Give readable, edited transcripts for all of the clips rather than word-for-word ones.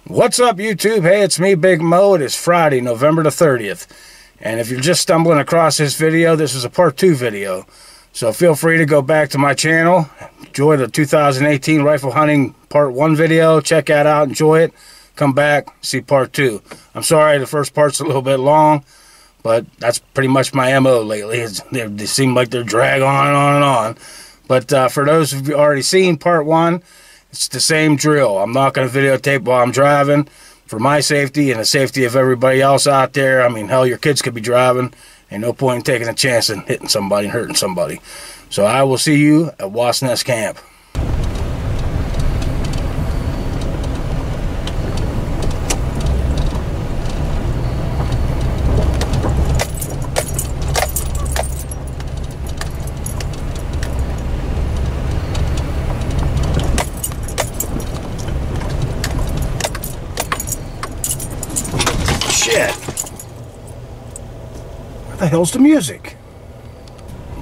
What's up, YouTube? Hey, it's me, Big Mo. It is Friday, November the 30th. And if you're just stumbling across this video, this is a part 2 video. So feel free to go back to my channel. Enjoy the 2018 rifle hunting part 1 video. Check that out. Enjoy it. Come back, see part 2. I'm sorry the first part's a little bit long, but that's pretty much my MO lately. They seem like they're drag on and on and on. But for those who've already seen part 1, it's the same drill. I'm not going to videotape while I'm driving for my safety and the safety of everybody else out there. I mean, hell, your kids could be driving. Ain't no point in taking a chance and hitting somebody and hurting somebody. So I will see you at Wasp Nest Camp. Shit. Where the hell's the music?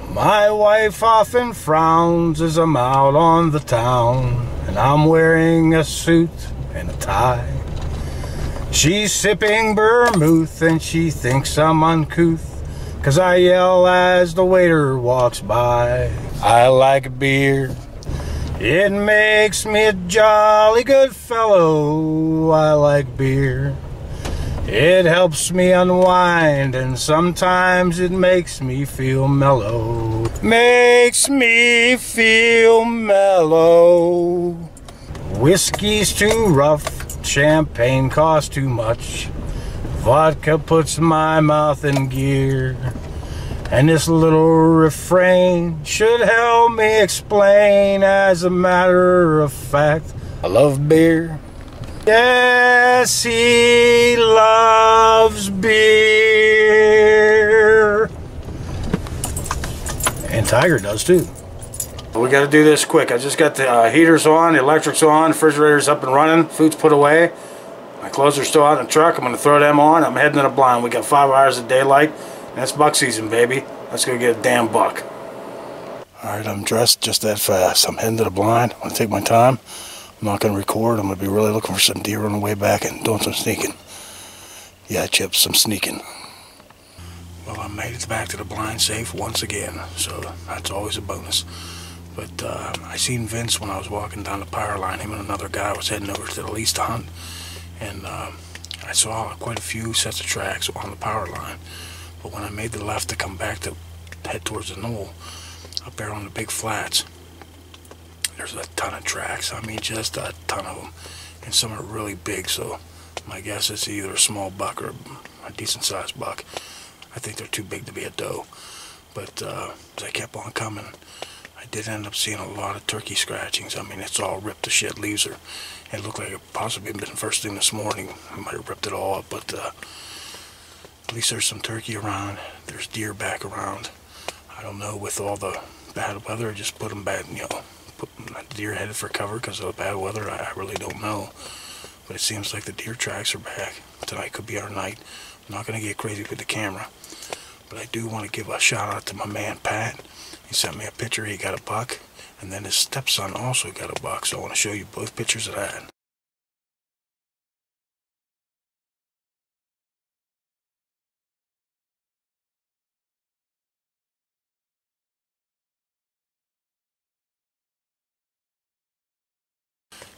My wife often frowns as I'm out on the town, and I'm wearing a suit and a tie. She's sipping vermouth and she thinks I'm uncouth, 'cause I yell as the waiter walks by. I like beer. It makes me a jolly good fellow. I like beer. It helps me unwind, and sometimes it makes me feel mellow. Makes me feel mellow. Whiskey's too rough, champagne costs too much. Vodka puts my mouth in gear. And this little refrain should help me explain. As a matter of fact, I love beer. Yes, he loves beer. And Tiger does too. We got to do this quick. I just got the heaters on, the electric's on, the refrigerator's up and running, food's put away. My clothes are still out in the truck. I'm going to throw them on. I'm heading to the blind. We got 5 hours of daylight. That's buck season, baby. Let's go get a damn buck. Alright, I'm dressed just that fast. I'm heading to the blind. I'm going to take my time. I'm not going to record. I'm going to be really looking for some deer on the way back and doing some sneaking. Yeah, Chips, some sneaking. Well, I made it back to the blind safe once again, so that's always a bonus. But I seen Vince when I was walking down the power line. Him and another guy was heading over to the lease to hunt. And I saw quite a few sets of tracks on the power line. But when I made the left to come back to head towards the knoll, up there on the big flats, there's a ton of tracks. I mean, just a ton of them. And some are really big, so my guess is either a small buck or a decent sized buck. I think they're too big to be a doe. But as I kept on coming, I did end up seeing a lot of turkey scratchings. I mean, it's all ripped to shit. Leaves are, it looked like it possibly been first thing this morning. I might have ripped it all up, but at least there's some turkey around. There's deer back around. I don't know, with all the bad weather, I just put them back, you know, put the deer headed for cover because of the bad weather. I really don't know. But it seems like the deer tracks are back. Tonight could be our night. I'm not going to get crazy with the camera. But I do want to give a shout out to my man Pat. He sent me a picture. He got a buck. And then his stepson also got a buck. So I want to show you both pictures of that.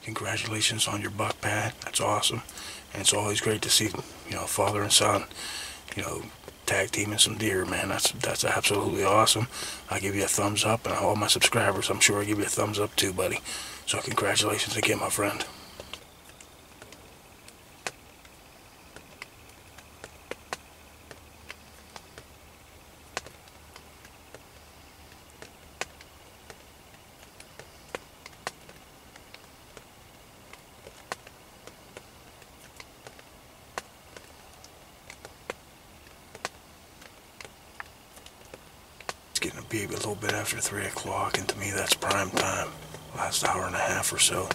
Congratulations on your buck, Pat. That's awesome. And it's always great to see, you know, father and son, you know, tag teaming some deer, man. That's absolutely awesome. I give you a thumbs up, and all my subscribers, I'm sure I give you a thumbs up too, buddy. So congratulations again, my friend. Getting to be a little bit after 3 o'clock, and to me that's prime time. Last hour and a half or so,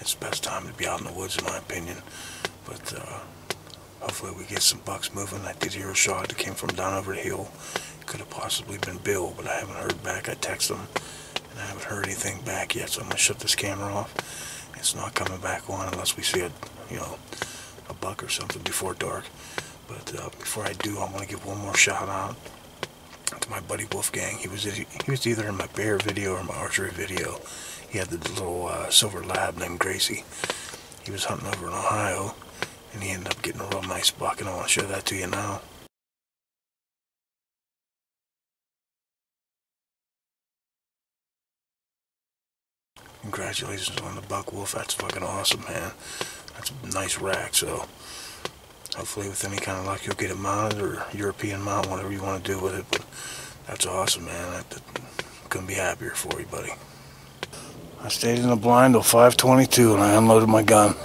it's the best time to be out in the woods, in my opinion. But hopefully we get some bucks moving. I did hear a shot that came from down over the hill. Could have possibly been Bill, but I haven't heard back. I texted him and I haven't heard anything back yet, so I'm going to shut this camera off. It's not coming back on unless we see a you know, a buck or something before dark. But before I do, I want to give one more shout out to my buddy Wolfgang. He was either in my bear video or my archery video. He had the little silver lab named Gracie. He was hunting over in Ohio, and he ended up getting a real nice buck, and I want to show that to you now. Congratulations on the buck, Wolf. That's fucking awesome, man. That's a nice rack, so hopefully with any kind of luck you'll get it mounted, or European mount, whatever you want to do with it. But that's awesome, man. I couldn't be happier for you, buddy. I stayed in the blind till 5:22 and I unloaded my gun.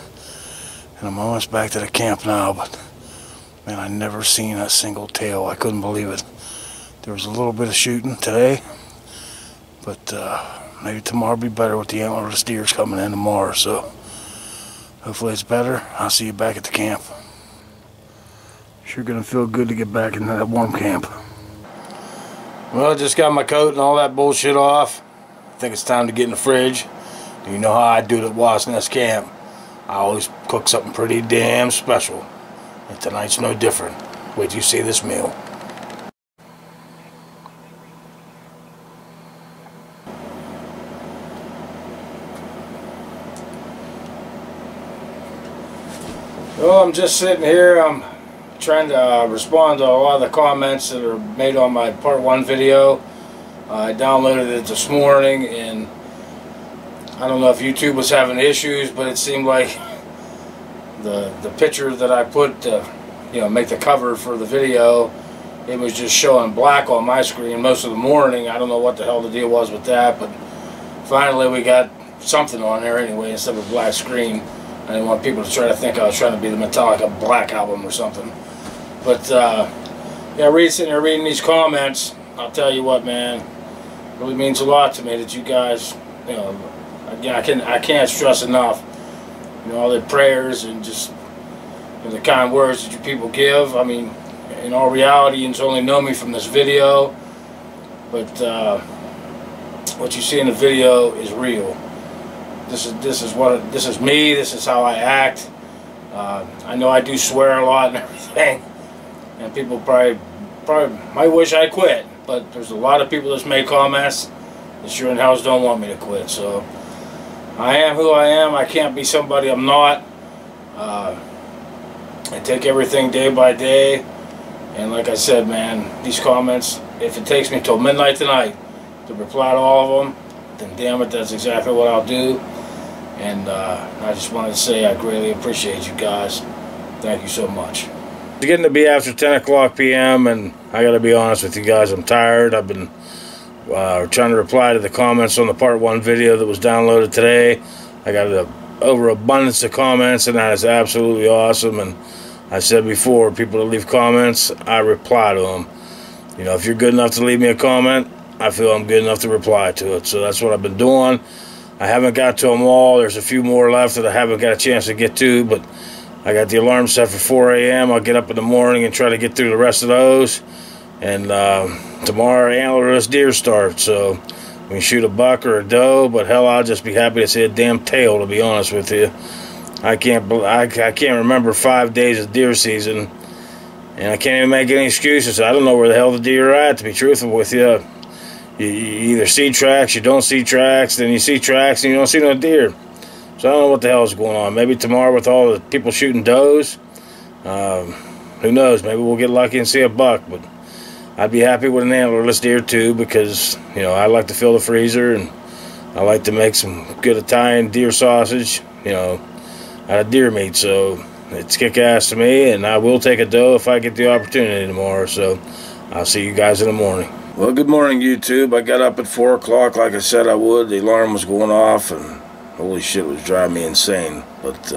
And I'm almost back to the camp now, but man, I never seen a single tail. I couldn't believe it. There was a little bit of shooting today, but maybe tomorrow will be better with the antlerless deers coming in tomorrow, so hopefully it's better. I'll see you back at the camp. Sure gonna feel good to get back into that warm camp. Well, I just got my coat and all that bullshit off. I think it's time to get in the fridge. You know how I do it at Wasp Nest Camp. I always cook something pretty damn special. And tonight's no different. Wait till you see this meal. Well, I'm just sitting here. I'm trying to respond to a lot of the comments that are made on my part 1 video. I downloaded it this morning, and I don't know if YouTube was having issues, but it seemed like the picture that I put to, you know, make the cover for the video, it was just showing black on my screen most of the morning. I don't know what the hell the deal was with that, but finally we got something on there anyway instead of a black screen. I didn't want people to try to think I was trying to be the Metallica Black Album or something. But yeah, sitting there reading these comments, I'll tell you what, man, it really means a lot to me that you guys, you know, again, I can't stress enough, you know, all the prayers and just, you know, the kind words that you people give. I mean, in all reality, you only know me from this video, but what you see in the video is real. This is me. This is how I act. I know I do swear a lot and everything, and people probably might wish I quit. But there's a lot of people that's made comments that sure in hell don't want me to quit. So I am who I am. I can't be somebody I'm not. I take everything day by day. And like I said, man, these comments, if it takes me till midnight tonight to reply to all of them, then damn it, that's exactly what I'll do. And I just wanted to say I greatly appreciate you guys. Thank you so much. It's getting to be after 10 o'clock p.m. and I gotta be honest with you guys, I'm tired. I've been trying to reply to the comments on the part 1 video that was downloaded today. I got an overabundance of comments, and that is absolutely awesome. And I said before, people that leave comments, I reply to them. You know, if you're good enough to leave me a comment, I feel I'm good enough to reply to it. So that's what I've been doing. I haven't got to them all. There's a few more left that I haven't got a chance to get to, but I got the alarm set for 4 a.m. I'll get up in the morning and try to get through the rest of those. And tomorrow, antlerless deer start, so we can shoot a buck or a doe, but hell, I'll just be happy to see a damn tail, to be honest with you. I can't remember 5 days of deer season, and I can't even make any excuses. I don't know where the hell the deer are at, to be truthful with you. You either see tracks, you don't see tracks, then you see tracks and you don't see no deer. So I don't know what the hell is going on. Maybe tomorrow with all the people shooting does, who knows, maybe we'll get lucky and see a buck. But I'd be happy with an antlerless deer too, because, you know, I like to fill the freezer and I like to make some good Italian deer sausage, you know, out of deer meat. So it's kick-ass to me, and I will take a doe if I get the opportunity tomorrow. So I'll see you guys in the morning. Well, good morning, YouTube. I got up at 4 o'clock like I said I would. The alarm was going off, and holy shit, it was driving me insane. But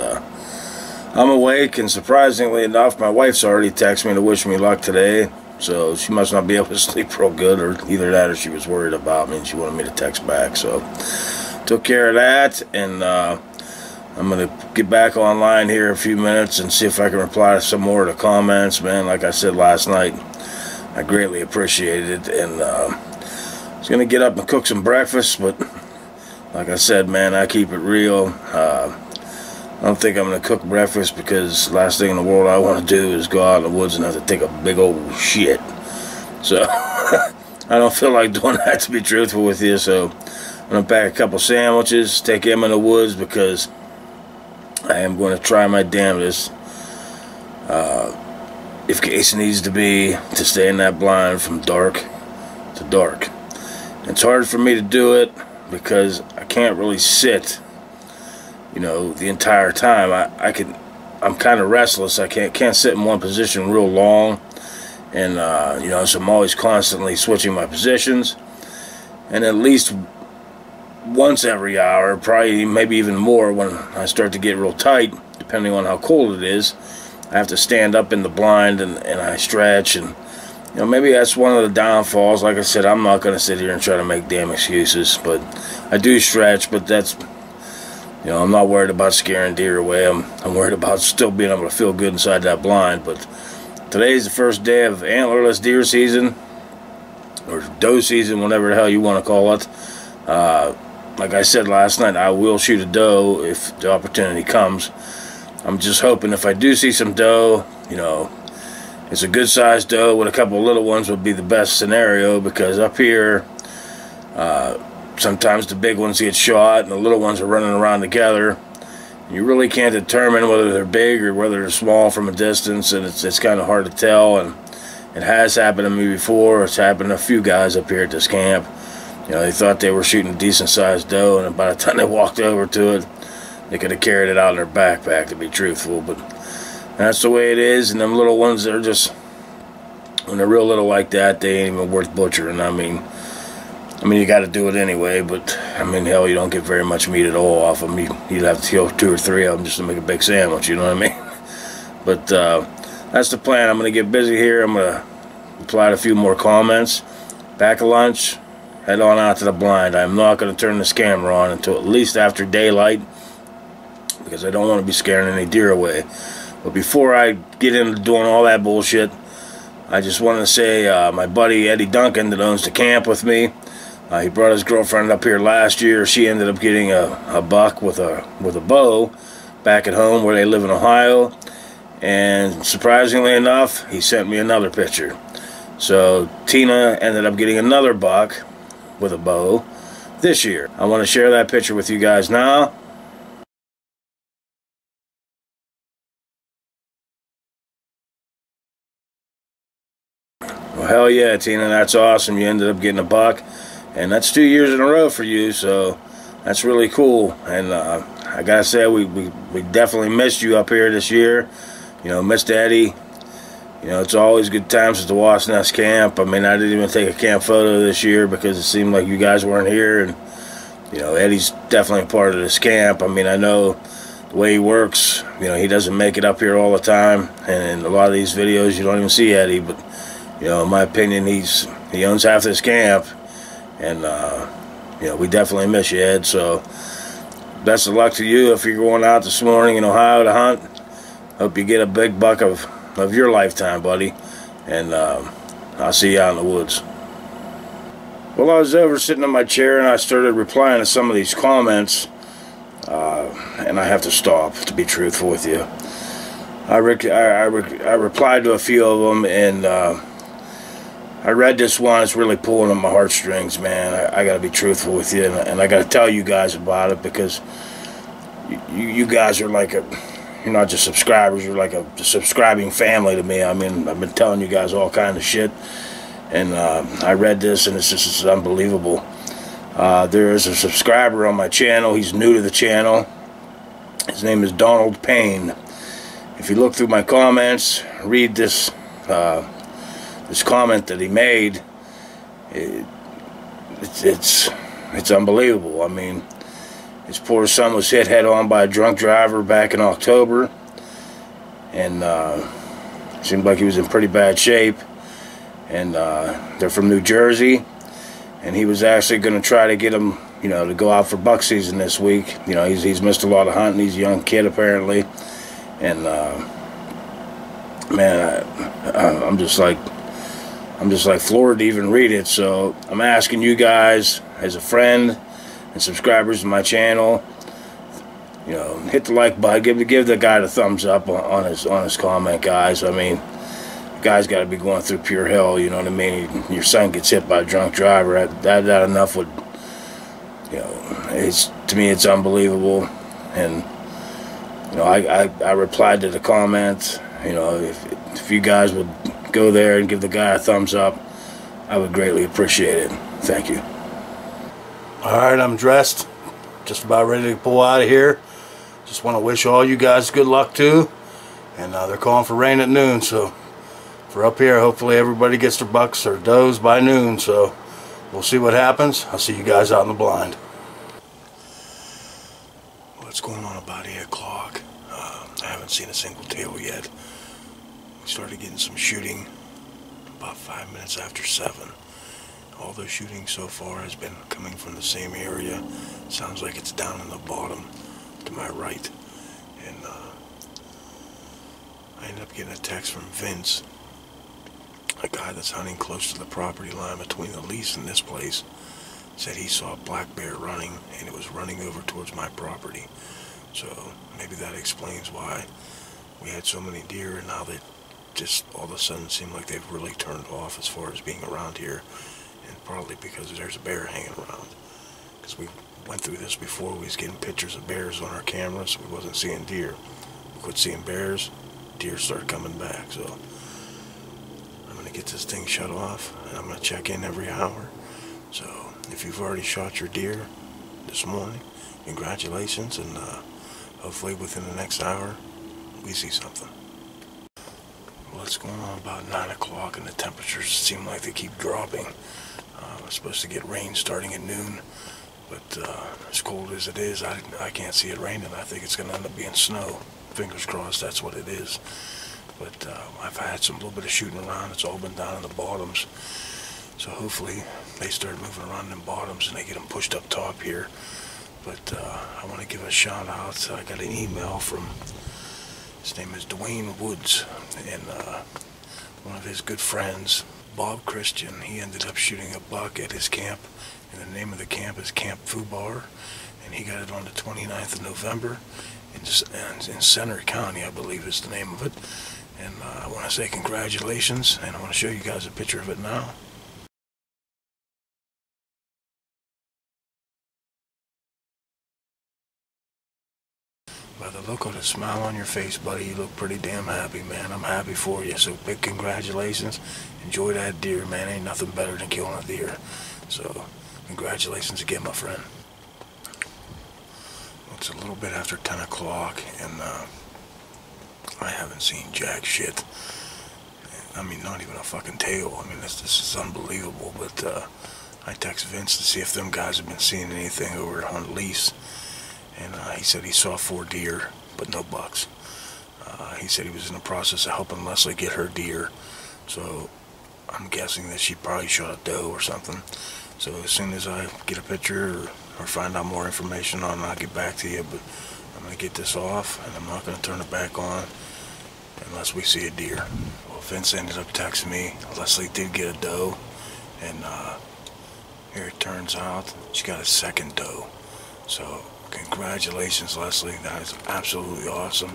I'm awake, and surprisingly enough, my wife's already texted me to wish me luck today. So she must not be able to sleep real good, or either that or she was worried about me and she wanted me to text back. So took care of that, and I'm going to get back online here in a few minutes and see if I can reply to some more of the comments. Man, like I said last night, I greatly appreciated it, and I was going to get up and cook some breakfast, but like I said, man, I keep it real. I don't think I'm going to cook breakfast because last thing in the world I want to do is go out in the woods and have to take a big old shit. So I don't feel like doing that, to be truthful with you. So I'm going to pack a couple sandwiches, take them in the woods, because I am going to try my damnedest, if case needs to be, to stay in that blind from dark to dark. It's hard for me to do it because I can't really sit, you know, the entire time. I'm kind of restless. I can't sit in one position real long, and you know, so I'm always constantly switching my positions, and at least once every hour, probably maybe even more when I start to get real tight, depending on how cold it is, I have to stand up in the blind and I stretch. And you know, maybe that's one of the downfalls. Like I said, I'm not going to sit here and try to make damn excuses, but I do stretch. But that's, you know, I'm not worried about scaring deer away. I'm worried about still being able to feel good inside that blind. But today's the first day of antlerless deer season, or doe season, whatever the hell you want to call it. Like I said last night, I will shoot a doe if the opportunity comes. I'm just hoping if I do see some doe, you know, it's a good sized doe with a couple of little ones would be the best scenario, because up here, sometimes the big ones get shot and the little ones are running around together. You really can't determine whether they're big or whether they're small from a distance, and it's kind of hard to tell. And it has happened to me before. It's happened to a few guys up here at this camp. You know, they thought they were shooting a decent sized doe, and by the time they walked over to it, they could have carried it out in their backpack, to be truthful. But that's the way it is. And them little ones, they're just, when they're real little like that, they ain't even worth butchering. I mean, you got to do it anyway, but I mean, hell, you don't get very much meat at all off them. You'd have to kill 2 or 3 of them just to make a big sandwich, you know what I mean? But that's the plan. I'm going to get busy here. I'm going to reply to a few more comments. Pack a lunch, head on out to the blind. I'm not going to turn this camera on until at least after daylight, because I don't want to be scaring any deer away. But before I get into doing all that bullshit, I just wanted to say my buddy Eddie Duncan that owns the camp with me, he brought his girlfriend up here last year. She ended up getting a buck with a bow back at home where they live in Ohio, and surprisingly enough, he sent me another picture. So Tina ended up getting another buck with a bow this year. I want to share that picture with you guys now. Well, hell yeah, Tina, that's awesome. You ended up getting a buck, and that's 2 years in a row for you, so that's really cool. And I gotta say, we definitely missed you up here this year. You know, missed Eddie. You know, it's always good times at the Wasp Nest camp. I mean, I didn't even take a camp photo this year because it seemed like you guys weren't here. And you know, Eddie's definitely a part of this camp. I mean, I know the way he works. You know, he doesn't make it up here all the time, and in a lot of these videos you don't even see Eddie. But you know, in my opinion, he owns half this camp, and you know, we definitely miss you, Ed. So best of luck to you if you're going out this morning in Ohio to hunt. Hope you get a big buck of your lifetime, buddy, and I'll see you out in the woods. Well, I was over sitting in my chair and I started replying to some of these comments, and I have to stop, to be truthful with you. I replied to a few of them, and I read this one. It's really pulling on my heartstrings, man. I gotta be truthful with you, and I gotta tell you guys about it, because you guys are like you're not just subscribers, you're like a subscribing family to me. I mean, I've been telling you guys all kind of shit, and I read this, and it's unbelievable. There is a subscriber on my channel. He's new to the channel. His name is Donald Payne. If you look through my comments, read this this comment that he made, it's unbelievable. I mean, his poor son was hit head-on by a drunk driver back in October, and seemed like he was in pretty bad shape. And they're from New Jersey, and he was actually going to try to get him, you know, to go out for buck season this week. You know, he's missed a lot of hunting. He's a young kid apparently, and man, I'm just like floored to even read it. So I'm asking you guys, as a friend and subscribers to my channel, you know, hit the like button, give the guy the thumbs up on his comment, guys. I mean, the guy's got to be going through pure hell, you know what I mean? Your son gets hit by a drunk driver. That enough would, you know, to me it's unbelievable. And you know, I replied to the comment. You know, if you guys would go there and give the guy a thumbs up, I would greatly appreciate it. Thank you. All right, I'm dressed, just about ready to pull out of here. Just want to wish all you guys good luck too. And they're calling for rain at noon, so for up here, hopefully everybody gets their bucks or does by noon. So we'll see what happens. I'll see you guys out in the blind. What's going on about 8 o'clock? I haven't seen a single tail yet. We started getting some shooting about 5 minutes after 7. All the shooting so far has been coming from the same area. Sounds like it's down in the bottom to my right. And I ended up getting a text from Vince, a guy that's hunting close to the property line between the lease and this place. Said he saw a black bear running, and it was running over towards my property. So maybe that explains why we had so many deer, and now they just all of a sudden seem like they've really turned off as far as being around here. And probably because there's a bear hanging around. Because we went through this before. We was getting pictures of bears on our cameras, so we wasn't seeing deer. We quit seeing bears, deer started coming back. So I'm going to get this thing shut off, and I'm going to check in every hour. So if you've already shot your deer this morning, congratulations, and hopefully within the next hour we see something. Well, it's going on about 9 o'clock, and the temperatures seem like they keep dropping. We're supposed to get rain starting at noon, but as cold as it is, I can't see it raining. I think it's going to end up being snow. Fingers crossed that's what it is. But I've had some little bit of shooting around. It's all been down in the bottoms. So hopefully they start moving around in bottoms and they get them pushed up top here. But I want to give a shout out. I got an email from, his name is Dwayne Woods, and one of his good friends, Bob Christian. He ended up shooting a buck at his camp, and the name of the camp is Camp Fubar, and he got it on the 29th of November in Center County, I believe is the name of it. And I want to say congratulations, and I want to show you guys a picture of it now. By the look of the smile on your face, buddy, you look pretty damn happy, man. I'm happy for you. So big congratulations. Enjoy that deer, man. Ain't nothing better than killing a deer. So congratulations again, my friend. It's a little bit after 10 o'clock, and I haven't seen jack shit. I mean, not even a fucking tail. I mean, this is unbelievable. But I text Vince to see if them guys have been seeing anything over on lease. And he said he saw 4 deer, but no bucks. He said he was in the process of helping Leslie get her deer. So I'm guessing that she probably shot a doe or something. So as soon as I get a picture or find out more information on it, I'll get back to you. But I'm going to get this off, and I'm not going to turn it back on unless we see a deer. Well, Vince ended up texting me. Leslie did get a doe, and here it turns out she got a second doe. So congratulations, Leslie. That is absolutely awesome.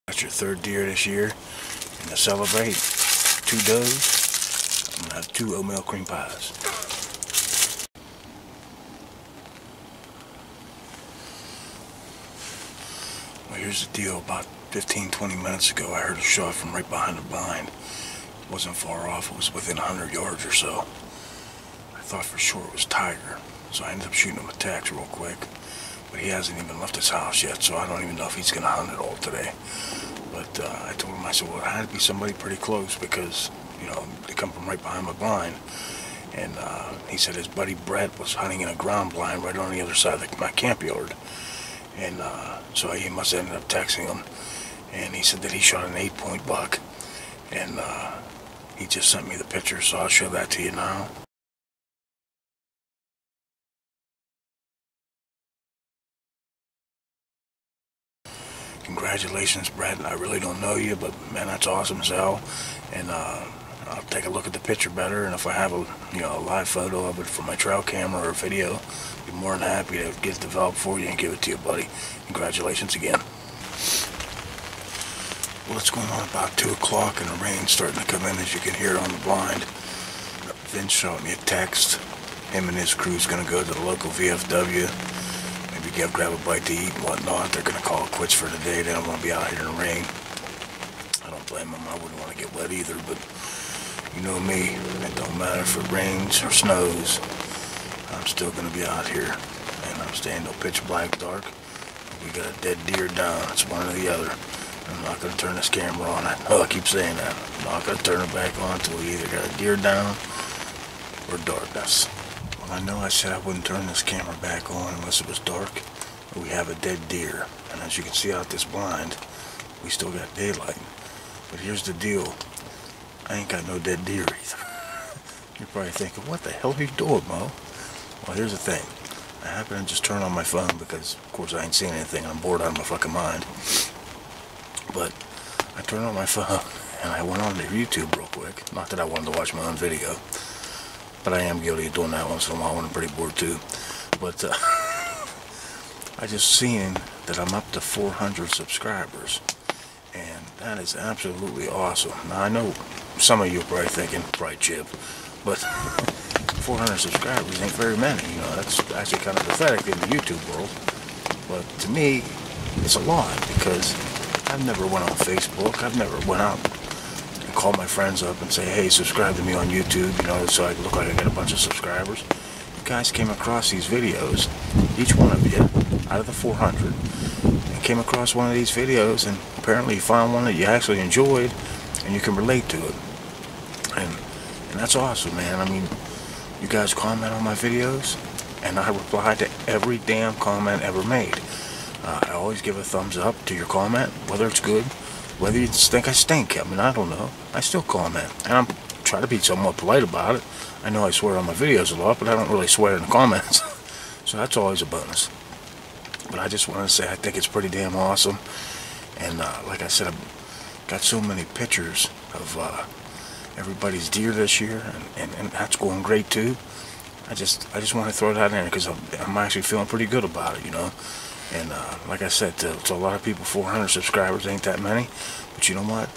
That's your 3rd deer this year. And to celebrate 2 does, I'm going to have 2 oatmeal cream pies. Well, here's the deal. About 15-20 minutes ago, I heard a shot from right behind the blind. It wasn't far off. It was within 100 yards or so. I thought for sure it was Tiger, so I ended up shooting him a text real quick. But he hasn't even left his house yet, so I don't even know if he's going to hunt it all today. But I told him, I said, well, it had to be somebody pretty close because, you know, they come from right behind my blind. And he said his buddy Brett was hunting in a ground blind right on the other side of my camp yard. And so he must have ended up texting him. And he said that he shot an 8-point buck. And he just sent me the picture, so I'll show that to you now. Congratulations, Brett. I really don't know you, but man, that's awesome as hell. And I'll take a look at the picture better, and if I have a a live photo of it from my trail camera or a video, I'd be more than happy to get it developed for you and give it to you, buddy. Congratulations again. Well, it's going on about 2 o'clock and the rain's starting to come in, as you can hear on the blind. Vince shot me a text. Him and his crew's going to go to the local VFW. Maybe grab a bite to eat and whatnot. They're going to call it quits for the day. They don't want to be out here in the rain. I don't blame them. I wouldn't want to get wet either, but you know me. It don't matter if it rains or snows. I'm still going to be out here. And I'm staying till pitch black dark. We got a dead deer down. It's one or the other. I'm not going to turn this camera on. I know I keep saying that. I'm not going to turn it back on until we either got a deer down or darkness. Well, I know I said I wouldn't turn this camera back on unless it was dark. But we have a dead deer. And as you can see out this blind, we still got daylight. But here's the deal. I ain't got no dead deer either. You're probably thinking, what the hell are you doing, Mo? Well, here's the thing. I happen to just turn on my phone because, of course, I ain't seeing anything. I'm bored out of my fucking mind. But I turned on my phone and I went on to YouTube real quick. Not that I wanted to watch my own video, but I am guilty of doing that once in a while when I'm pretty bored too. But I just seen that I'm up to 400 subscribers, and that is absolutely awesome. Now I know some of you are probably thinking, probably Chip, but 400 subscribers ain't very many. You know, that's actually kind of pathetic in the YouTube world. But to me, it's a lot because I've never went on Facebook. I've never went out and called my friends up and say, hey, subscribe to me on YouTube, you know, so I look like I got a bunch of subscribers. You guys came across these videos, each one of you, out of the 400, and came across one of these videos, and apparently you found one that you actually enjoyed and you can relate to it. And that's awesome, man. I mean, you guys comment on my videos, and I reply to every damn comment ever made. I always give a thumbs up to your comment, whether it's good, whether you think I stink. I mean, I don't know. I still comment, and I'm trying to be somewhat polite about it. I know I swear on my videos a lot, but I don't really swear in the comments. So that's always a bonus. But I just want to say I think it's pretty damn awesome. And like I said, I've got so many pictures of everybody's deer this year, and that's going great too. I just want to throw that in there because I'm actually feeling pretty good about it, you know. And like I said, to a lot of people, 400 subscribers ain't that many. But you know what?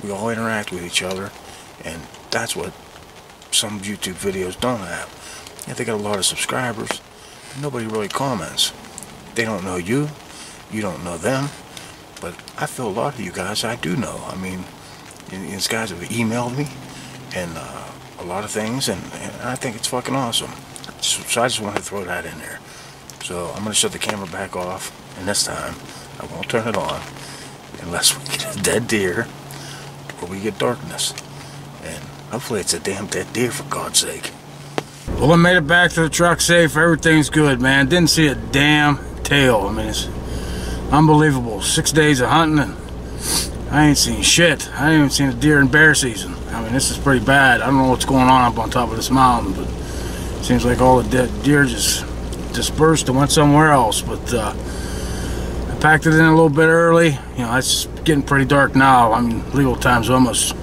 We all interact with each other. And that's what some YouTube videos don't have. Yeah, they got a lot of subscribers, but nobody really comments. They don't know you. You don't know them. But I feel a lot of you guys I do know. I mean, these guys have emailed me and a lot of things. And I think it's fucking awesome. So I just want to throw that in there. So I'm going to shut the camera back off, and this time I won't turn it on unless we get a dead deer or we get darkness. And hopefully it's a damn dead deer, for God's sake. Well, I made it back to the truck safe. Everything's good, man. Didn't see a damn tail. I mean, it's unbelievable. 6 days of hunting, and I ain't seen shit. I ain't even seen a deer in bear season. I mean, this is pretty bad. I don't know what's going on up on top of this mountain, but it seems like all the dead deer just dispersed and went somewhere else. But I packed it in a little bit early. You know, it's getting pretty dark now. I mean, legal time's almost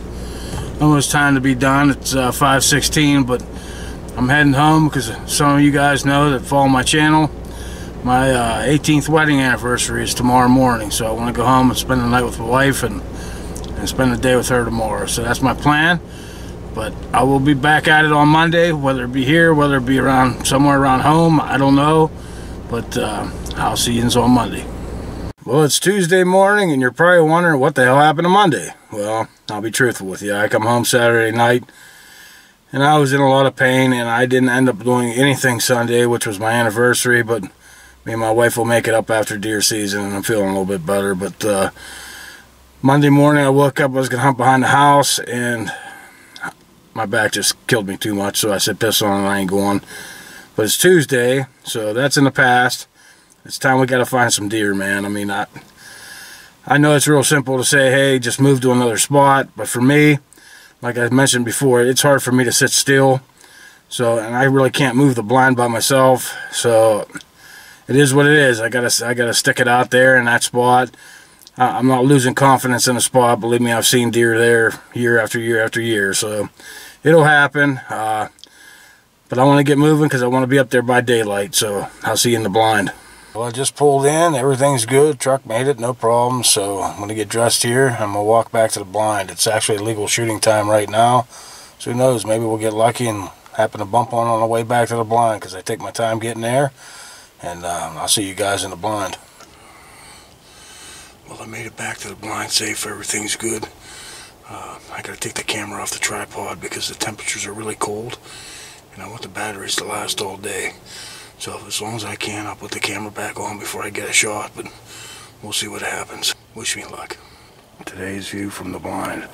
time to be done. It's 5:16, but I'm heading home because some of you guys know that follow my channel. My 18th wedding anniversary is tomorrow morning, so I want to go home and spend the night with my wife and spend the day with her tomorrow. So that's my plan. But I will be back at it on Monday, whether it be here, whether it be around somewhere around home, I don't know. But I'll see you on Monday. Well, it's Tuesday morning, and you're probably wondering what the hell happened to Monday. Well, I'll be truthful with you. I come home Saturday night, and I was in a lot of pain, and I didn't end up doing anything Sunday, which was my anniversary. But me and my wife will make it up after deer season, and I'm feeling a little bit better. But Monday morning, I woke up, I was going to hunt behind the house, and my back just killed me too much, so I said piss on it, I ain't going. But it's Tuesday, so that's in the past. It's time we gotta find some deer, man. I mean, I know it's real simple to say, hey, just move to another spot, but for me, like I mentioned before, it's hard for me to sit still. So, and I really can't move the blind by myself, so it is what it is. I gotta stick it out there in that spot. I'm not losing confidence in the spot. Believe me, I've seen deer there year after year after year, so it'll happen. But I want to get moving because I want to be up there by daylight, so I'll see you in the blind. Well, I just pulled in. Everything's good. Truck made it, no problem. So I'm going to get dressed here. I'm going to walk back to the blind. It's actually legal shooting time right now. So who knows, maybe we'll get lucky and happen to bump on the way back to the blind because I take my time getting there. And I'll see you guys in the blind. Well, I made it back to the blind safe. Everything's good. I got to take the camera off the tripod because the temperatures are really cold. And I want the batteries to last all day. So as long as I can, I'll put the camera back on before I get a shot. But we'll see what happens. Wish me luck. Today's view from the blind.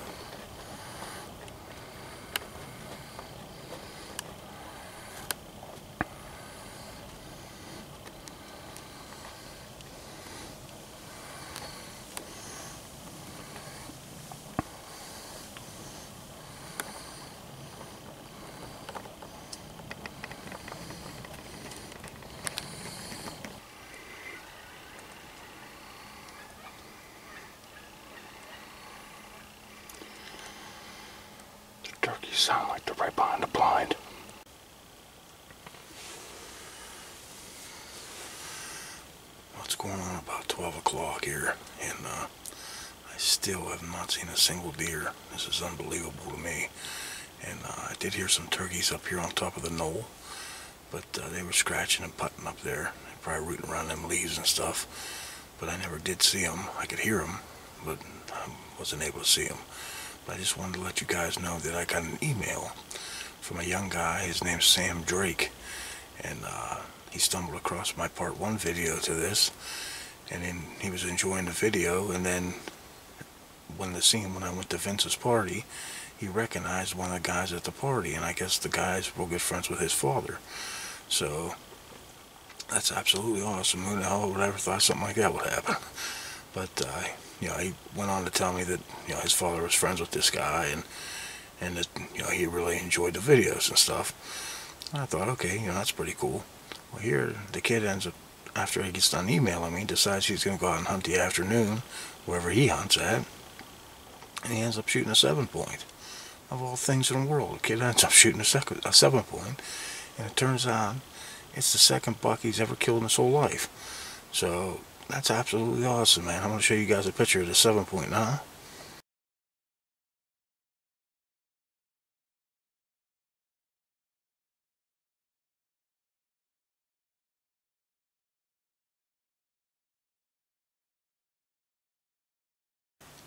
Turkeys sound like they're right behind the blind. What's going on about 12 o'clock here, and I still have not seen a single deer. This is unbelievable to me. And I did hear some turkeys up here on top of the knoll, but they were scratching and putting up there. They're probably rooting around them leaves and stuff, but I never did see them. I could hear them, but I wasn't able to see them. I just wanted to let you guys know that I got an email from a young guy. His name's Sam Drake, and he stumbled across my part 1 video to this, and then he was enjoying the video, and then when I went to Vince's party, he recognized one of the guys at the party, and I guess the guys were good friends with his father. So that's absolutely awesome. Who the hell would ever thought something like that would happen? But you know, he went on to tell me that, you know, his father was friends with this guy, and that, you know, he really enjoyed the videos and stuff. And I thought, okay, you know, that's pretty cool. Well, here the kid ends up, after he gets done emailing me, decides he's going to go out and hunt the afternoon wherever he hunts at, and he ends up shooting a 7-point. Of all things in the world, the kid ends up shooting a 7-point, and it turns out it's the second buck he's ever killed in his whole life. So that's absolutely awesome, man. I'm going to show you guys a picture of the 7-point now.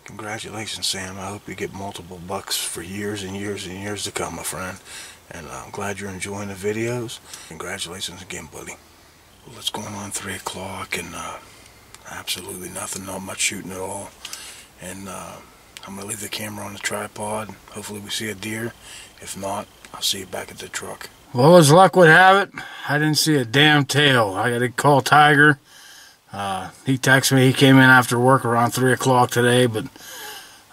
Congratulations, Sam. I hope you get multiple bucks for years and years and years to come, my friend. And I'm glad you're enjoying the videos. Congratulations again, buddy. Well, it's going on 3 o'clock, and absolutely nothing, not much shooting at all. And I'm gonna leave the camera on the tripod. Hopefully we see a deer. If not, I'll see you back at the truck. Well, as luck would have it, I didn't see a damn tail. I gotta call Tiger. He texted me. He came in after work around 3 o'clock today, but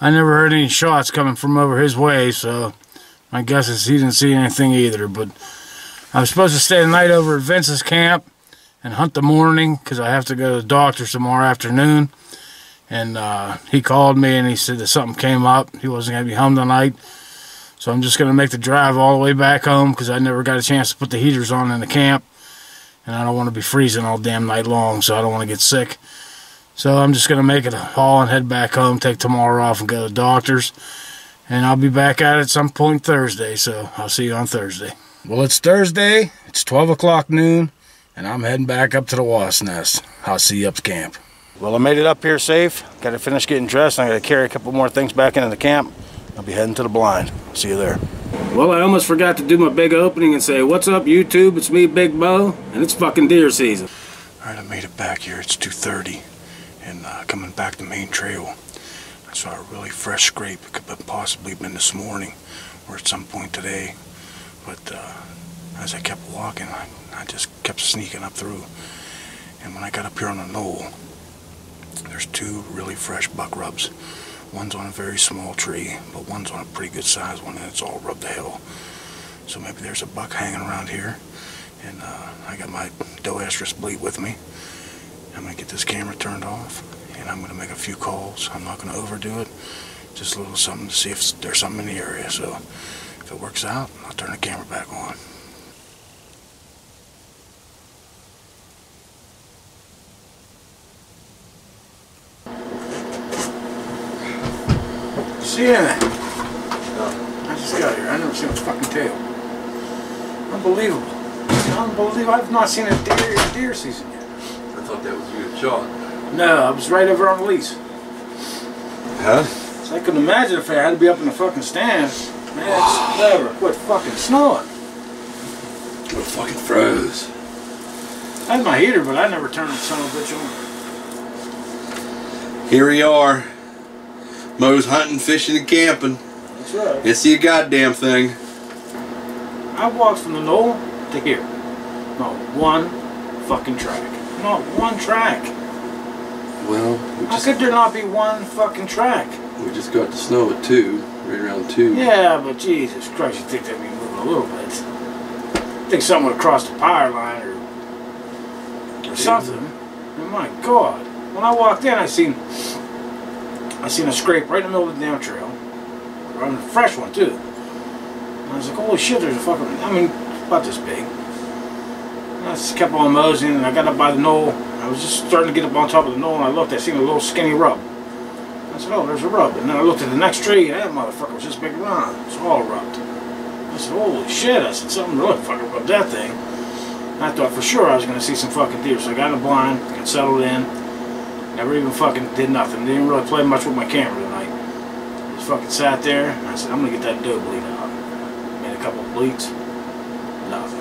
I never heard any shots coming from over his way, so my guess is he didn't see anything either. But I was supposed to stay the night over at Vince's camp and hunt the morning because I have to go to the doctor's tomorrow afternoon. And he called me and he said that something came up. He wasn't going to be home tonight. So I'm just going to make the drive all the way back home because I never got a chance to put the heaters on in the camp. And I don't want to be freezing all damn night long, so I don't want to get sick. So I'm just going to make it a haul and head back home, take tomorrow off and go to the doctor's. And I'll be back at it some point Thursday, so I'll see you on Thursday. Well, it's Thursday. It's 12 o'clock noon, and I'm heading back up to the Wasp Nest. I'll see you up at camp. Well, I made it up here safe. Got to finish getting dressed. I got to carry a couple more things back into the camp. I'll be heading to the blind. See you there. Well, I almost forgot to do my big opening and say, what's up, YouTube? It's me, Big Bo, and it's fucking deer season. Alright, I made it back here. It's 2:30, and coming back the main trail, I saw a really fresh scrape. It could have possibly been this morning or at some point today. But as I kept walking, I just kept sneaking up through. And when I got up here on the knoll, there's 2 really fresh buck rubs. One's on a very small tree, but one's on a pretty good sized one, and it's all rubbed to hell. So maybe there's a buck hanging around here. And I got my doe estrus bleed with me. I'm going to get this camera turned off, and I'm going to make a few calls. I'm not going to overdo it. Just a little something to see if there's something in the area. So if it works out, I'll turn the camera back on. See anything? I just got here. I never seen a fucking tail. Unbelievable. Unbelievable. I've not seen a deer season yet. I thought that was you that shot. No, I was right over on the lease. Huh? So I couldn't imagine if I had to be up in the fucking stand. Man, it's never quit fucking snowing. It fucking froze. I had my heater, but I never turned the son of a bitch on. Here we are. Mo's hunting, fishing, and camping. That's right. It's the goddamn thing. I walked from the knoll to here. Not one fucking track. Not one track. Well, How could there not be one fucking track? we just got the snow at 2, right around 2. Yeah, but Jesus Christ, you think they'd be moving a little bit. I think someone would cross the power line or something. Oh my God. When I walked in, I seen a scrape right in the middle of the damn trail. A fresh one too. And I was like, holy shit, there's a fucking, I mean, about this big. And I just kept on moseying, and I got up by the knoll. I was just starting to get up on top of the knoll, and I looked, I seen a little skinny rub. I said, oh, there's a rub. And then I looked at the next tree, and that motherfucker was just big around. It's all rubbed. I said, holy shit. I said, something really fucking rubbed that thing. And I thought for sure I was going to see some fucking deer. So I got in the blind, got settled in. Never even fucking did nothing. Didn't really play much with my camera tonight. Just fucking sat there, and I said, I'm going to get that doe bleed out. Made a couple of bleeds. Nothing.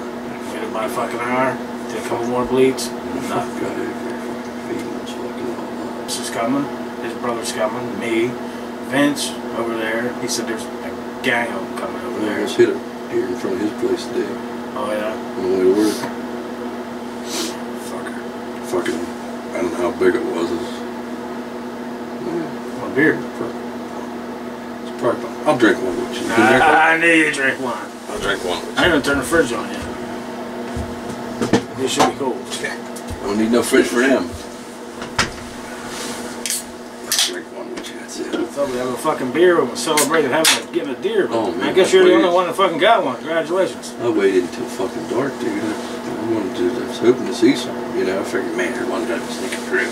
Waited about a fucking hour. Did a couple more bleeds. Nothing. This is coming. His brother's coming. Me. Vince over there. He said there's a gang of them coming over there. I just hit a deer in front of his place today. Oh yeah? On the way to work. Fucker. Fucking, I don't know how big it was. One beer. It's probably, I'll drink one with you. I knew you drink one. I'll drink one with you. I haven't turned the fridge on yet. This should be cold. Okay. I don't need no fridge for them. I thought we'd have a fucking beer and we celebrated getting a deer. Oh, man, I guess you're the only one that fucking got one. Congratulations. I waited until fucking dark, dude. I was hoping to see something. You know, I figured, man, there's one got to sneak through.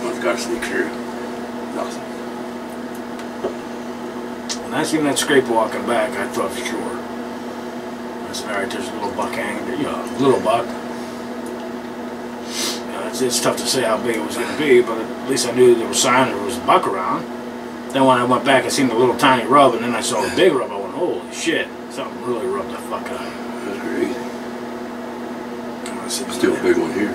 One's got to sneak through. Nothing. When I seen that scrape walking back, I thought for sure. I said, alright, there's a little buck hanging there. You know, little buck. It's tough to say how big it was going to be, but at least I knew there was sign there was a buck around. Then when I went back, I seen the little tiny rub, and then I saw the big rub. I went, holy shit, something really rubbed the fuck out. That's crazy. Still a big one here.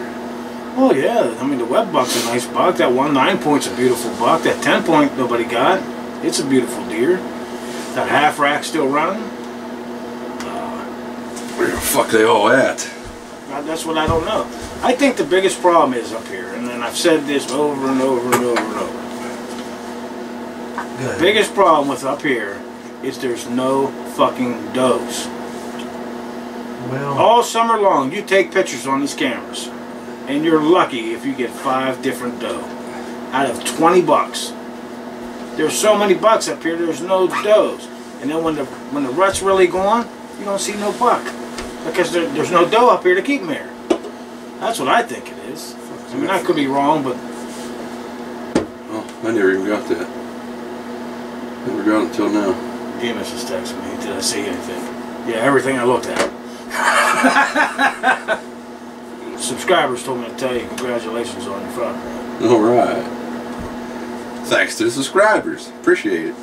Oh yeah, I mean the web buck's a nice buck. That 1.9 point's a beautiful buck. That 10 point nobody got. It's a beautiful deer. That half rack still running. Where the fuck they all at? That's what I don't know. I think the biggest problem is up here, and then I've said this over and over and over and over. The biggest problem with up here is there's no fucking does. Well, all summer long, you take pictures on these cameras, and you're lucky if you get 5 different doe out of 20 bucks. There's so many bucks up here, there's no does. And then when the rut's really gone, you don't see no buck. Because there's no doe up here to keep them here. That's what I think it is. I mean, I could be wrong, but... Oh, I never even got that. Never got it until now. Demas just texted me. Did I see anything? Yeah, everything I looked at. Subscribers told me to tell you congratulations on your front. Alright. Thanks to the subscribers. Appreciate it.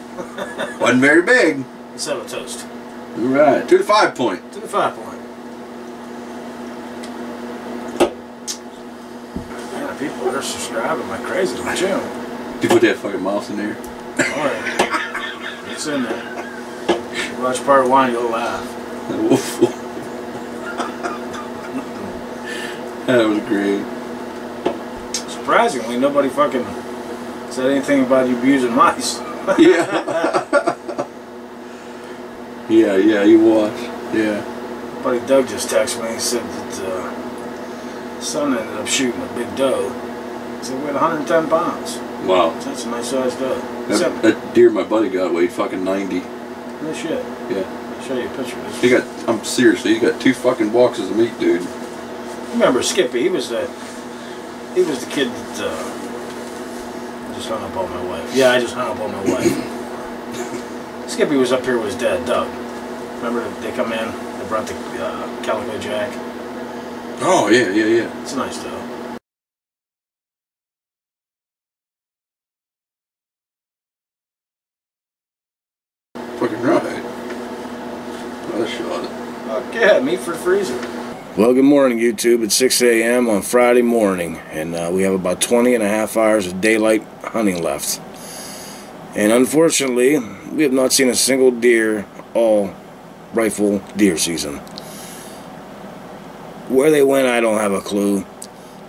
Wasn't very big. Let's have a toast. Alright. To the 5 point. To the 5 point. Man, people are subscribing like crazy to my channel. Did you put that fucking mouse in there? Oh, yeah. It's in there. You watch part 1, you'll laugh. That was great. Surprisingly, nobody fucking said anything about you abusing mice. Yeah. yeah, you watch. Yeah. Buddy Doug just texted me. He said that son ended up shooting a big doe. So it weighed 110 pounds. Wow. So that's a nice sized dog. That deer my buddy got weighed fucking 90. No shit. Yeah. I'll show you a picture of this. I'm seriously, he got 2 fucking boxes of meat, dude. Remember Skippy? He was the kid that just hung up on my wife. Yeah, I just hung up on my wife. Skippy was up here with his dad, Doug. Remember they come in, they brought the Calico Jack. Oh yeah, yeah, yeah. It's a nice dog. Fucking right. Another shot. Fuck yeah, meat for the freezer. Well, good morning, YouTube. It's 6 a.m. on Friday morning, and we have about 20 and a half hours of daylight hunting left. And unfortunately, we have not seen a single deer all rifle deer season. Where they went, I don't have a clue.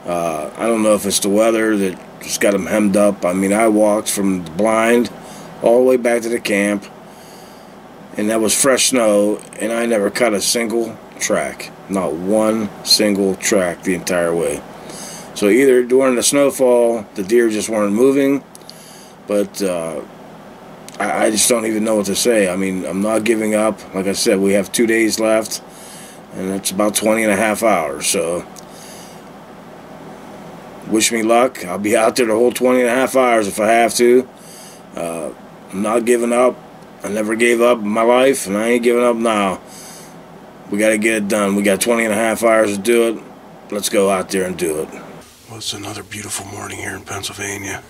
I don't know if it's the weather that just got them hemmed up. I mean, I walked from the blind all the way back to the camp, and that was fresh snow, and I never cut a single track. Not one single track the entire way. So either during the snowfall, the deer just weren't moving, but I just don't even know what to say. I mean, I'm not giving up. Like I said, we have 2 days left, and it's about 20 and a half hours. So wish me luck. I'll be out there the whole 20 and a half hours if I have to. I'm not giving up. I never gave up in my life, and I ain't giving up now. We got to get it done. We got 20 and a half hours to do it. Let's go out there and do it. Well, it's another beautiful morning here in Pennsylvania.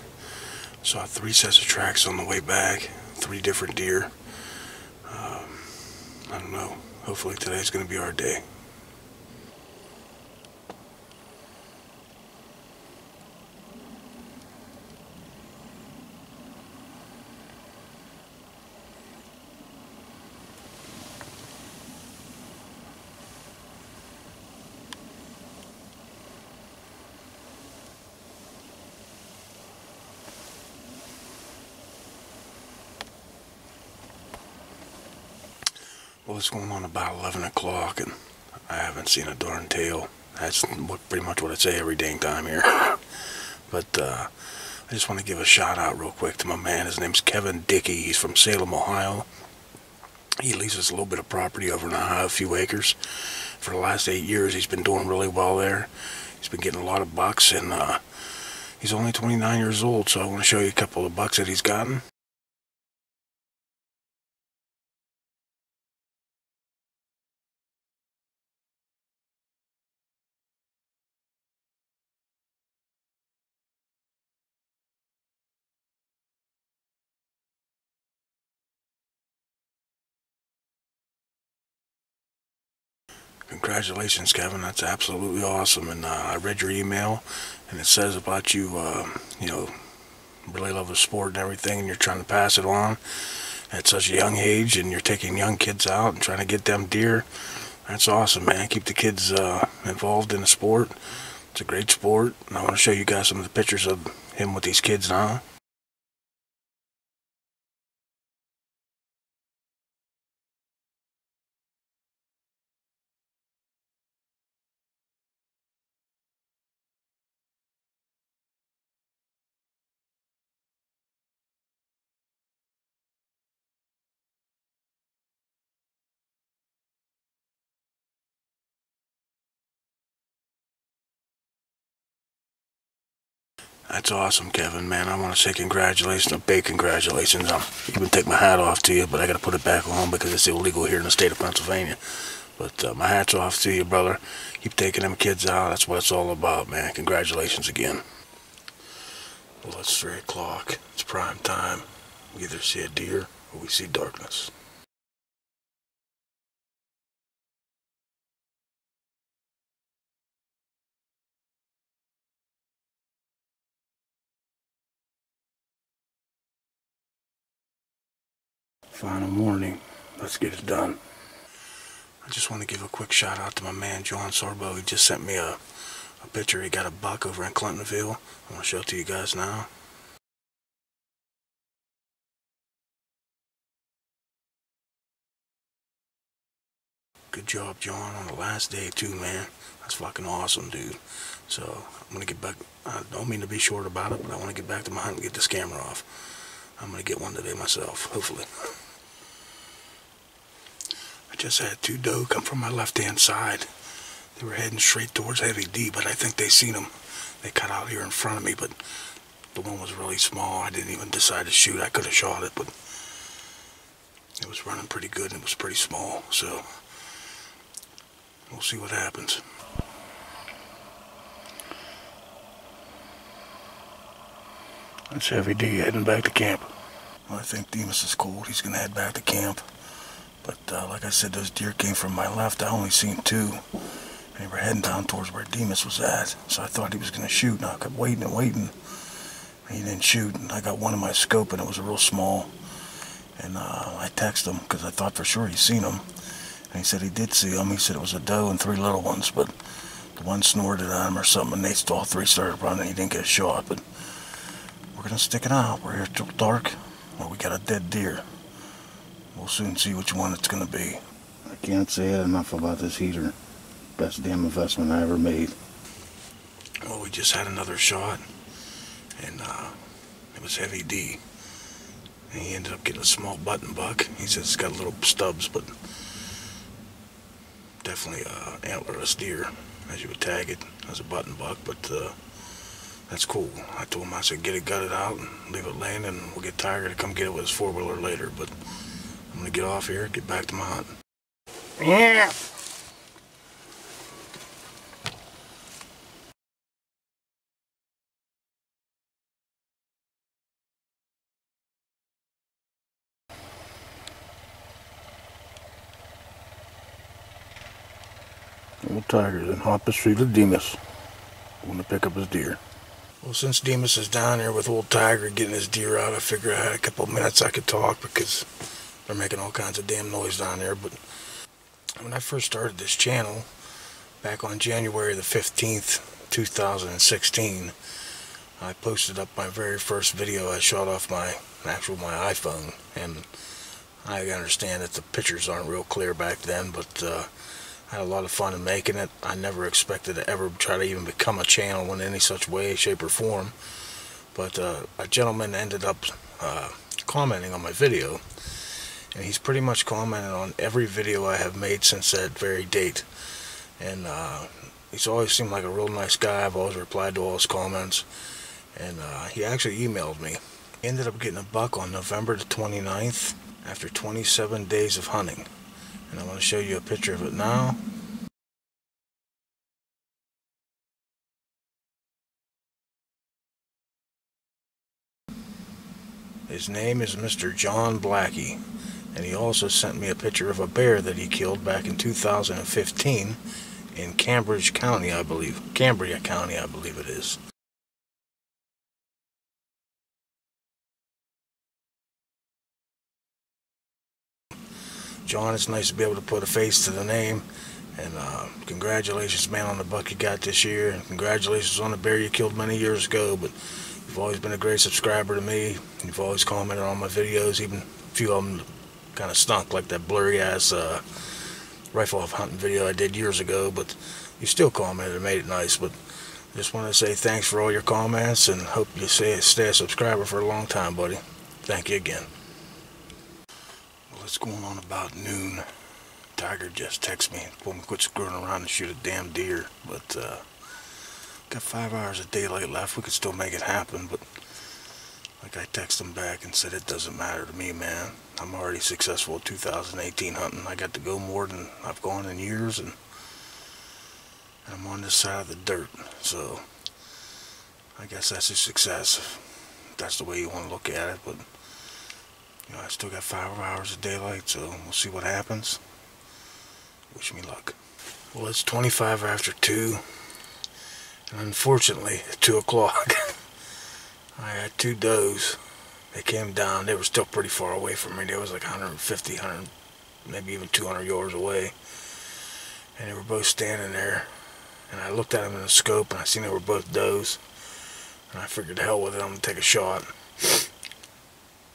Saw 3 sets of tracks on the way back. 3 different deer. I don't know. Hopefully today's going to be our day. Well, it's going on about 11 o'clock, and I haven't seen a darn tail. That's pretty much what I say every dang time here. But I just want to give a shout out real quick to my man. His name's Kevin Dickey. He's from Salem, Ohio. He leases a little bit of property over in Ohio, a few acres. For the last 8 years, he's been doing really well there. He's been getting a lot of bucks, and he's only 29 years old, so I want to show you a couple of bucks that he's gotten. Congratulations, Kevin. That's absolutely awesome. And I read your email, and it says about you, you know, really love the sport and everything, and you're trying to pass it on at such a young age, and you're taking young kids out and trying to get them deer. That's awesome, man. Keep the kids involved in the sport. It's a great sport, and I want to show you guys some of the pictures of him with these kids now. That's awesome, Kevin, man. I want to say congratulations, a big congratulations. I'm even take my hat off to you, but I got to put it back on because it's illegal here in the state of Pennsylvania. But my hat's off to you, brother. Keep taking them kids out. That's what it's all about, man. Congratulations again. Well, it's 3 o'clock. It's prime time. We either see a deer or we see darkness. Final morning. Let's get it done. I just want to give a quick shout out to my man John Sorbo. He just sent me a picture. He got a buck over in Clintonville. I want to show it to you guys now. Good job, John, on the last day too, man. That's fucking awesome, dude. So I'm gonna get back. I don't mean to be short about it, but I want to get back to my hunt and get this camera off. I'm gonna get one today myself, hopefully. I just had 2 doe come from my left-hand side. They were heading straight towards Heavy D, but I think they seen them. They cut out here in front of me, but the one was really small. I didn't even decide to shoot. I could have shot it, but it was running pretty good and it was pretty small. So we'll see what happens. That's Heavy D heading back to camp. Well, I think Demas is cold. He's going to head back to camp. But like I said, those deer came from my left. I only seen 2. And they were heading down towards where Demas was at. So I thought he was going to shoot. And I kept waiting and waiting. And he didn't shoot. And I got one in my scope and it was real small. And I texted him because I thought for sure he'd seen him. And he said he did see him. He said it was a doe and 3 little ones. But the one snorted at him or something. And they all 3 started running. He didn't get a shot. But we're going to stick it out. We're here till dark. Well, we got a dead deer. We'll soon see which one it's going to be. I can't say enough about this heater. Best damn investment I ever made. Well, we just had another shot. And it was Heavy D. And he ended up getting a small button buck. He says it's got little stubs, but definitely antlerless deer, as you would tag it as a button buck. But that's cool. I told him, I said, get it gutted out and leave it laying, and we'll get Tiger to come get it with his 4-wheeler later. But I'm going to get off here, get back to my hunt. Yeah. Old Tiger's in Hoppus Street of Demas. Want to pick up his deer. Well, since Demas is down here with old Tiger getting his deer out, I figured I had a couple of minutes I could talk because they're making all kinds of damn noise down there. But when I first started this channel, back on January the 15th, 2016, I posted up my very first video I shot off my iPhone. And I understand that the pictures aren't real clear back then, but I had a lot of fun in making it. I never expected to ever try to even become a channel in any such way, shape, or form. But a gentleman ended up commenting on my video. And he's pretty much commented on every video I have made since that very date. And he's always seemed like a real nice guy. I've always replied to all his comments. And he actually emailed me. He ended up getting a buck on November the 29th after 27 days of hunting. And I want to show you a picture of it now. His name is Mr. John Blackie, and he also sent me a picture of a bear that he killed back in 2015 in Cambria County, I believe it is. John, it's nice to be able to put a face to the name, and congratulations, man, on the buck you got this year, and congratulations on the bear you killed many years ago. But you've always been a great subscriber to me. You've always commented on my videos, even a few of them kind of stunk, like that blurry ass rifle off hunting video I did years ago, but you still commented and made it nice. But I just want to say thanks for all your comments, and hope you stay a subscriber for a long time, buddy. Thank you again. It's going on about noon. Tiger just texted me and told me to quit screwing around and shoot a damn deer. But got 5 hours of daylight left. We could still make it happen. But like, I texted him back and said it doesn't matter to me, man. I'm already successful in 2018 hunting. I got to go more than I've gone in years, and I'm on this side of the dirt. So I guess that's a success, if that's the way you want to look at it. But you know, I still got 5 hours of daylight, so we'll see what happens. Wish me luck. Well, it's 25 after 2, and unfortunately, at 2 o'clock, I had 2 does. They came down. They were still pretty far away from me. They was like 150, 100, maybe even 200 yards away. And they were both standing there. And I looked at them in the scope, and I seen they were both does. And I figured, the hell with it, I'm going to take a shot.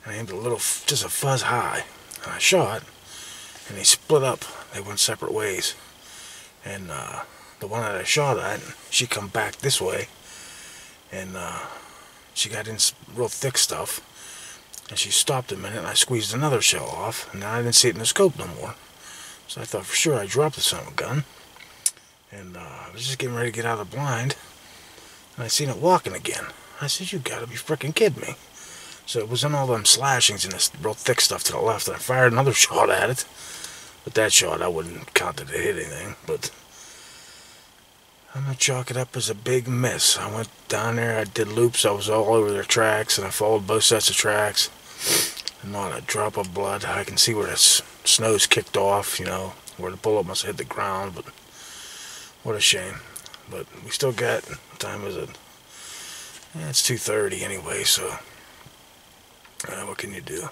And I aimed a little, just a fuzz high, and I shot, and they split up. They went separate ways. And the one that I shot at, she come back this way, and she got in real thick stuff, and she stopped a minute, and I squeezed another shell off, and now I didn't see it in the scope no more. So I thought for sure I dropped the son of a gun, and I was just getting ready to get out of the blind, and I seen it walking again. I said, you gotta be freaking kidding me. So it was in all them slashings and this real thick stuff to the left, and I fired another shot at it. But that shot, I wouldn't count that it hit anything, but I'm going to chalk it up as a big miss. I went down there, I did loops, I was all over their tracks, and I followed both sets of tracks. And not a drop of blood. I can see where the snow's kicked off, you know, where the bullet must have hit the ground, but what a shame. But we still got, what time is it? Yeah, it's 2:30 anyway, so what can you do?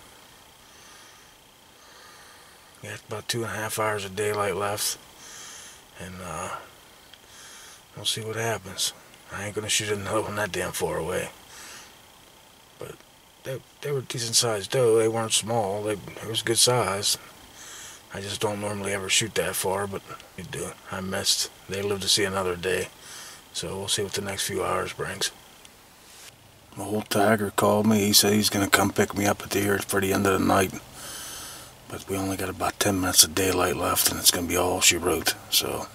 Got about 2.5 hours of daylight left, and we'll see what happens. I ain't gonna shoot another one that damn far away. But they were decent sized doe. They weren't small. They was good size. I just don't normally ever shoot that far, but you do. I missed. They live to see another day, so we'll see what the next few hours brings. My old tiger called me. He said he's gonna come pick me up at here for the end of the night. But we only got about 10 minutes of daylight left, and it's going to be all she wrote. So,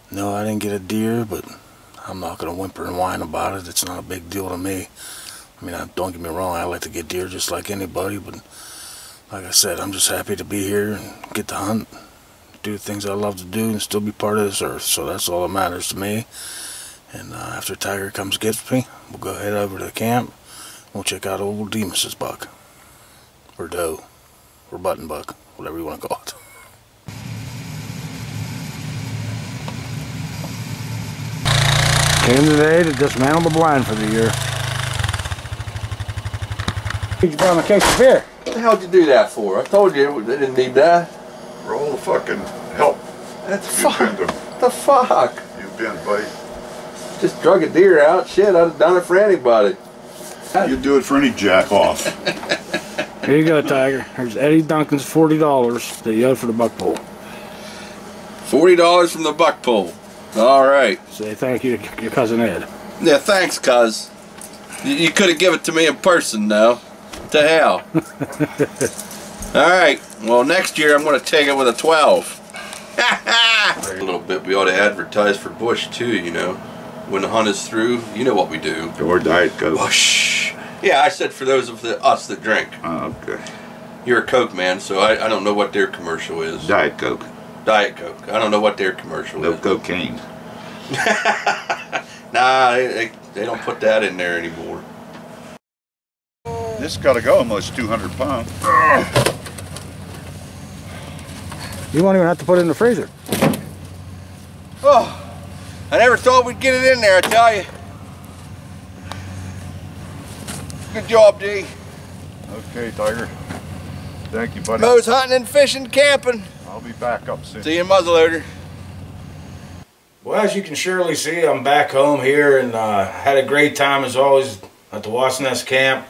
no, I didn't get a deer, but I'm not going to whimper and whine about it. It's not a big deal to me. I mean, don't get me wrong, I like to get deer just like anybody, but like I said, I'm just happy to be here and get to hunt, do the things I love to do, and still be part of this earth. So that's all that matters to me. And after Tiger comes and gets me, we'll go head over to the camp. We'll check out old Demas's buck, or doe, or button buck, whatever you want to call it. Came today to dismantle the blind for the year. You brought me a case of beer. What the hell did you do that for? I told you they didn't need that. For all the fucking help. That's You've fuck. been to, The fuck? you've been, buddy. Just drug a deer out. Shit, I'd have done it for anybody. You'd do it for any jack off. Here you go, Tiger. There's Eddie Duncan's $40 that you owed for the buck pull. $40 from the buck pull. All right. Say thank you to your cousin Ed. Yeah, thanks, cuz. You could have given it to me in person, though. To hell. All right. Well, next year I'm going to take it with a 12. A little bit. We ought to advertise for Bush too. You know, when the hunt is through, you know what we do. Or Diet Coke. Bush. Yeah, I said for those of us that drink. Oh, okay. You're a Coke man, so I don't know what their commercial is. Diet Coke. Diet Coke. I don't know what their commercial No is. cocaine. Nah, they don't put that in there anymore. This got to go almost 200 pounds. You won't even have to put it in the freezer. Oh, I never thought we'd get it in there, I tell you. Good job, D. Okay, Tiger. Thank you, buddy. Mo's hunting and fishing, camping. I'll be back up soon. See you in muzzleloader. Well, as you can surely see, I'm back home here and had a great time as always at the Wasp Nest camp.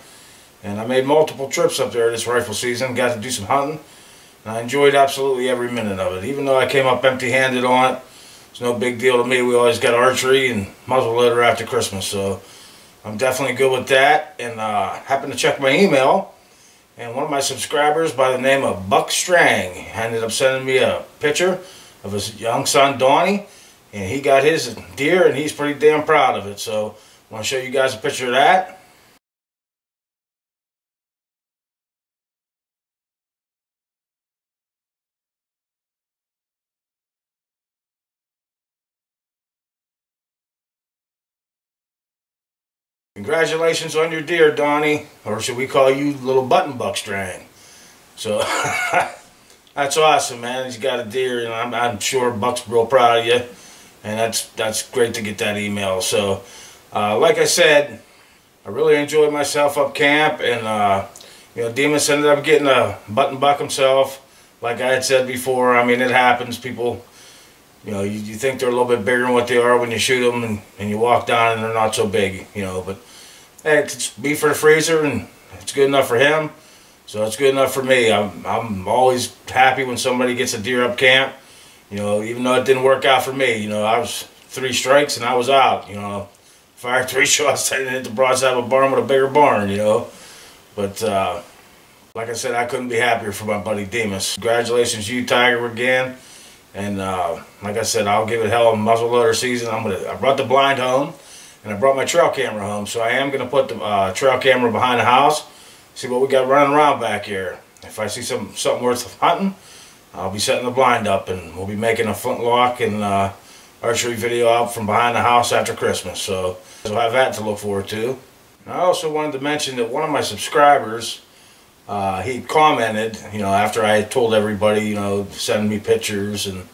And I made multiple trips up there this rifle season, got to do some hunting. And I enjoyed absolutely every minute of it. Even though I came up empty-handed on it, it's no big deal to me. We always got archery and muzzleloader after Christmas, so I'm definitely good with that. And happened to check my email, and one of my subscribers by the name of Buck Strang ended up sending me a picture of his young son Donnie, and he got his deer, and he's pretty damn proud of it. So I want to show you guys a picture of that. Congratulations on your deer, Donnie, or should we call you little button buck Strang? So that's awesome, man. He's got a deer, and I'm sure Buck's real proud of you, and that's great to get that email. So like I said, I really enjoyed myself up camp, and you know, Demas ended up getting a button buck himself. Like I had said before, I mean, it happens. People, you know, you think they're a little bit bigger than what they are when you shoot them, and you walk down and they're not so big, you know. But hey, it's beef for the freezer, and it's good enough for him. So it's good enough for me. I'm always happy when somebody gets a deer up camp. You know, even though it didn't work out for me. You know, I was 3 strikes and I was out. You know, fired 3 shots, I didn't hit the broadside of a barn with a bigger barn. You know, but like I said, I couldn't be happier for my buddy Demas. Congratulations to you, Tiger, again. And like I said, I'll give it hell of a muzzleloader season. I brought the blind home, and I brought my trail camera home. So I am gonna put the trail camera behind the house. See what we got running around back here. If I see something worth hunting, I'll be setting the blind up, and we'll be making a flintlock and archery video out from behind the house after Christmas. So we'll have that to look forward to. And I also wanted to mention that one of my subscribers, he commented, you know, after I had told everybody, you know, send me pictures, and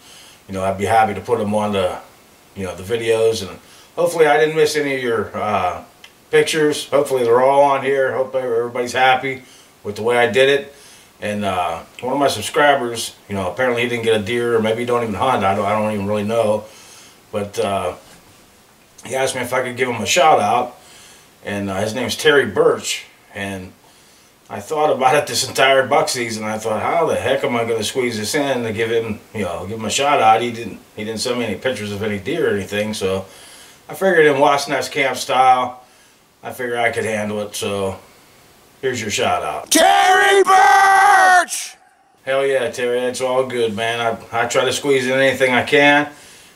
you know, I'd be happy to put them on the, you know, the videos, and hopefully I didn't miss any of your pictures. Hopefully they're all on here. Hope everybody's happy with the way I did it. And one of my subscribers, you know, apparently he didn't get a deer, or maybe he don't even hunt. I don't even really know. But he asked me if I could give him a shout out, and his name's Terry Birch. And I thought about it this entire buck season. I thought, how the heck am I going to squeeze this in to give him, you know, give him a shout out? He didn't send me any pictures of any deer or anything. So I figured in Wasp Nest camp style, I figured I could handle it. So here's your shout out, Terry Birch! Hell yeah, Terry, that's all good, man. I try to squeeze in anything I can.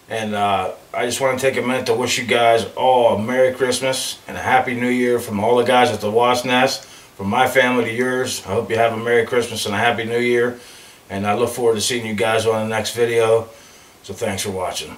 And I just want to take a minute to wish you guys all a Merry Christmas and a Happy New Year from all the guys at the Wasp Nest. From my family to yours, I hope you have a Merry Christmas and a Happy New Year. And I look forward to seeing you guys on the next video. So thanks for watching.